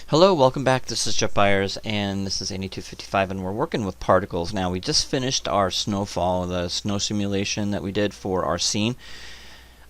Hello, welcome back. This is Jeff Byers, and this is 8255, and we're working with particles. Now, we just finished our snowfall, the snow simulation that we did for our scene.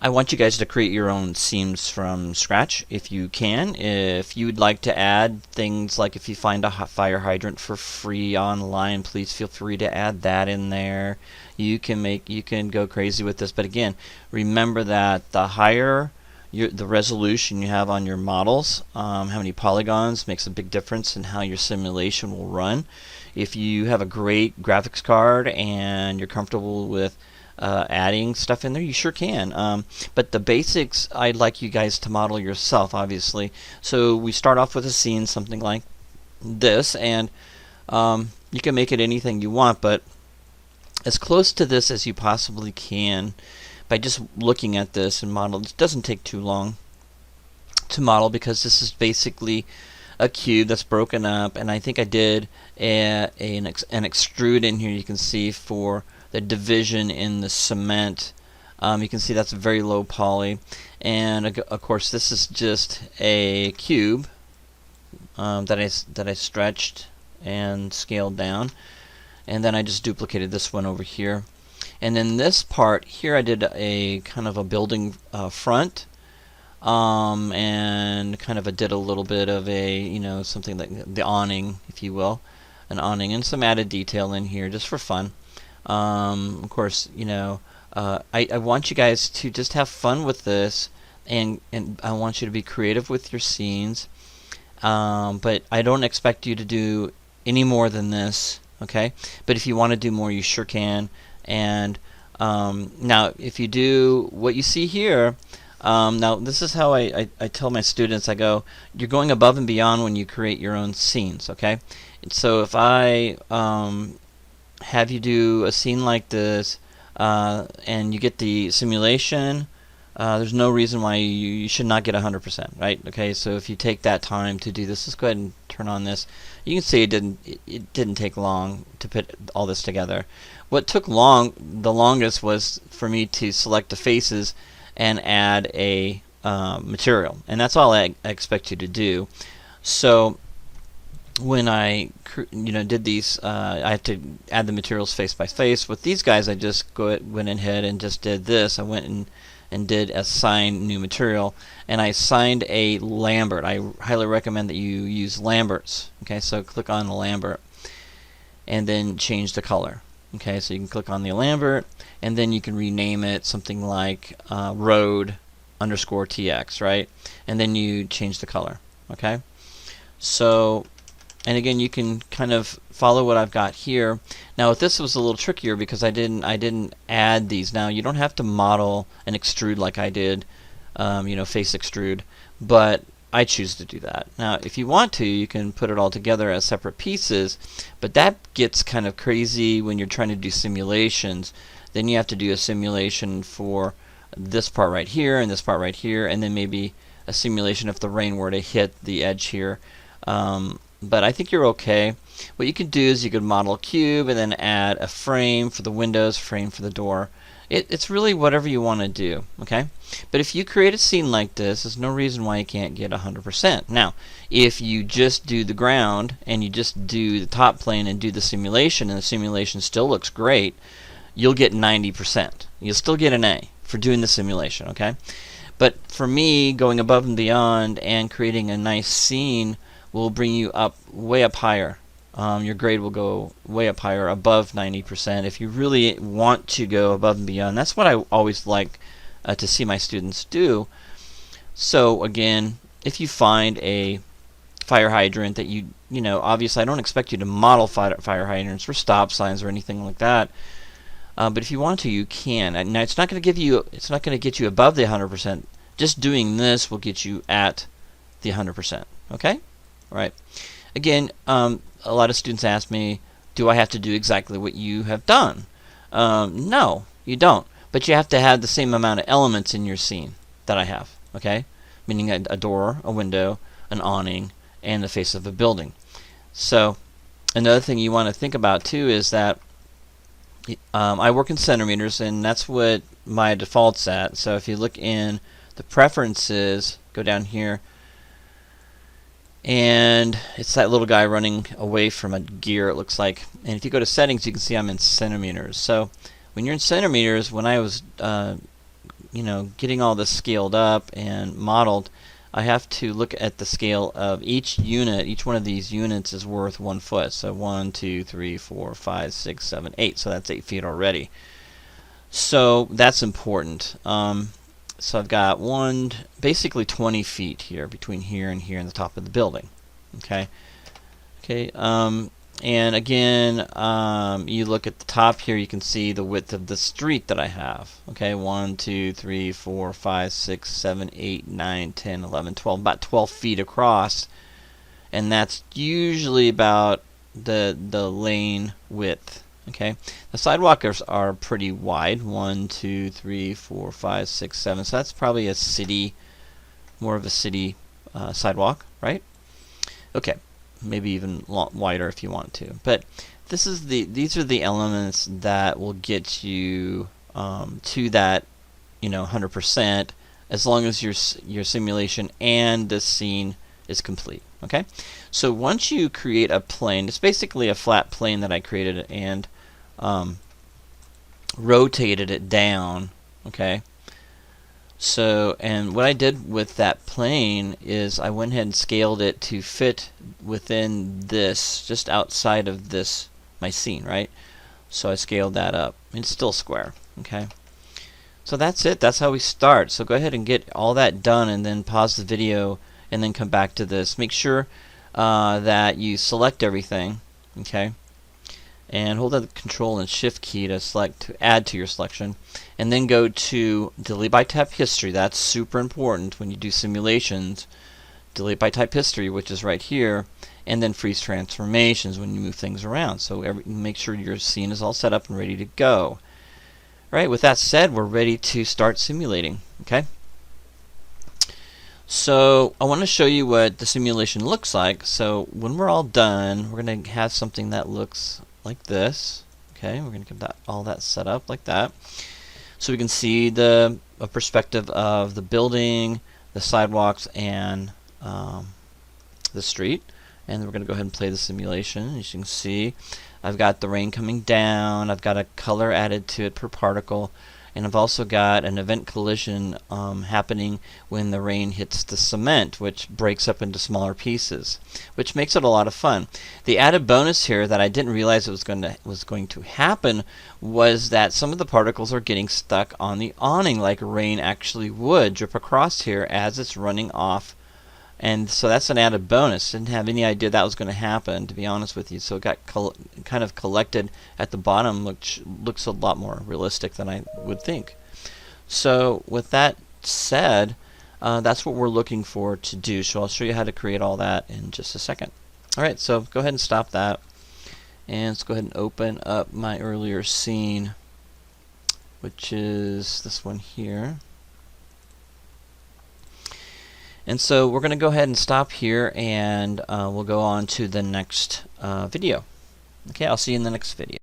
I want you guys to create your own scenes from scratch if you can. If you'd like to add things like if you find a fire hydrant for free online, please feel free to add that in there. You can go crazy with this, but again, remember that the higher the resolution you have on your models, how many polygons makes a big difference in how your simulation will run. If you have a great graphics card and you're comfortable with adding stuff in there, you sure can. But the basics I'd like you guys to model yourself, obviously. So we start off with a scene, something like this, and you can make it anything you want, but as close to this as you possibly can by just looking at this and model. It doesn't take too long to model because this is basically a cube that's broken up, and I think I did an extrude in here, you can see, for the division in the cement. You can see that's a very low poly, and of course this is just a cube that I stretched and scaled down, and then I just duplicated this one over here. And then this part here I did a kind of a building front, and kind of did a little bit of a, something like the awning, if you will, an awning, and some added detail in here just for fun. Of course, I want you guys to just have fun with this, and I want you to be creative with your scenes, but I don't expect you to do any more than this, okay? But if you want to do more, you sure can. And now if you do what you see here, now this is how I tell my students. I go, you're going above and beyond when you create your own scenes, okay? And so if I have you do a scene like this, and you get the simulation, there's no reason why you should not get 100%, right? Okay, so if you take that time to do this, let's go ahead and turn on this. You can see it didn't take long to put all this together. What took the longest was for me to select the faces and add a material, and that's all I expect you to do. So when I did these, I had to add the materials face by face. With these guys, I just went ahead and just did this. I went and did assign new material, and I assigned a Lambert. I highly recommend that you use Lamberts. Okay, so click on the Lambert and then change the color. Okay, so you can click on the Lambert, and then you can rename it something like road underscore TX, right? And then you change the color. Okay, so, and again, you can kind of follow what I've got here. Now, with this was a little trickier because I didn't add these. Now, you don't have to model an extrude like I did, face extrude, but I choose to do that. Now, if you want to, you can put it all together as separate pieces, but that gets kind of crazy when you're trying to do simulations. Then you have to do a simulation for this part right here and this part right here, and then maybe a simulation if the rain were to hit the edge here. But I think you're okay. What you could do is you could model a cube and then add a frame for the windows, frame for the door. It's really whatever you want to do, okay? But if you create a scene like this, there's no reason why you can't get 100%. Now, if you just do the ground and you just do the top plane and do the simulation, and the simulation still looks great, you'll get 90%. You'll still get an A for doing the simulation, okay? But for me, going above and beyond and creating a nice scene will bring you up way up higher. Your grade will go way up higher, above 90%. If you really want to go above and beyond, that's what I always like to see my students do. So again, if you find a fire hydrant that obviously I don't expect you to model fire hydrants for stop signs or anything like that. But if you want to, you can. Now it's not going to get you above the 100%. Just doing this will get you at the 100%. Okay? All right. Again, a lot of students ask me, do I have to do exactly what you have done? No, you don't. But you have to have the same amount of elements in your scene that I have. Okay? Meaning a door, a window, an awning, and the face of a building. So another thing you want to think about too is that I work in centimeters, and that's what my default's at. So if you look in the preferences, go down here, And it's that little guy running away from a gear, it looks like. And if you go to settings, you can see I'm in centimeters. So when you're in centimeters, when I was getting all this scaled up and modeled, I have to look at the scale of each unit. Each one of these units is worth 1 foot. So 1, 2, 3, 4, 5, 6, 7, 8. So that's 8 feet already. So that's important. So I've got basically 20 feet here, between here and the top of the building. Okay. And again, you look at the top here, you can see the width of the street that I have. Okay, 1, 2, 3, 4, 5, 6, 7, 8, 9, 10, 11, 12, about 12 feet across. And that's usually about the lane width. Okay, the sidewalks are pretty wide, 1, 2, 3, 4, 5, 6, 7. So that's probably a city, more of a city sidewalk, right? Okay, maybe even wider if you want to. But these are the elements that will get you to that 100%, as long as your simulation and the scene is complete. Okay, so once you create a plane, it's basically a flat plane that I created and rotated it down. Okay, so, and what I did with that plane is I went ahead and scaled it to fit within this, just outside of this, my scene, right? So I scaled that up. It's still square. Okay, so that's it. That's how we start. So go ahead and get all that done and then pause the video and then come back to this. Make sure that you select everything. Okay, and hold the Control and Shift key to add to your selection, and then go to Delete by Type History. That's super important when you do simulations. Delete by Type History, which is right here, and then Freeze Transformations when you move things around. So make sure your scene is all set up and ready to go. Alright, with that said, we're ready to start simulating. Okay, so I want to show you what the simulation looks like. So when we're all done, we're going to have something that looks like this. Okay, we're going to get all that set up like that, so we can see a perspective of the building, the sidewalks, and the street. And we're going to go ahead and play the simulation. As you can see, I've got the rain coming down, I've got a color added to it per particle, and I've also got an event collision happening when the rain hits the cement, which breaks up into smaller pieces, which makes it a lot of fun. The added bonus here that I didn't realize it was going to happen was that some of the particles are getting stuck on the awning, like rain actually would drip across here as it's running off. And so that's an added bonus. Didn't have any idea that was going to happen, to be honest with you. So it got kind of collected at the bottom, which looks a lot more realistic than I would think. So with that said, that's what we're looking for to do. So I'll show you how to create all that in just a second. Alright, so go ahead and stop that. And let's go ahead and open up my earlier scene, which is this one here. And so we're going to go ahead and stop here, and we'll go on to the next video. Okay, I'll see you in the next video.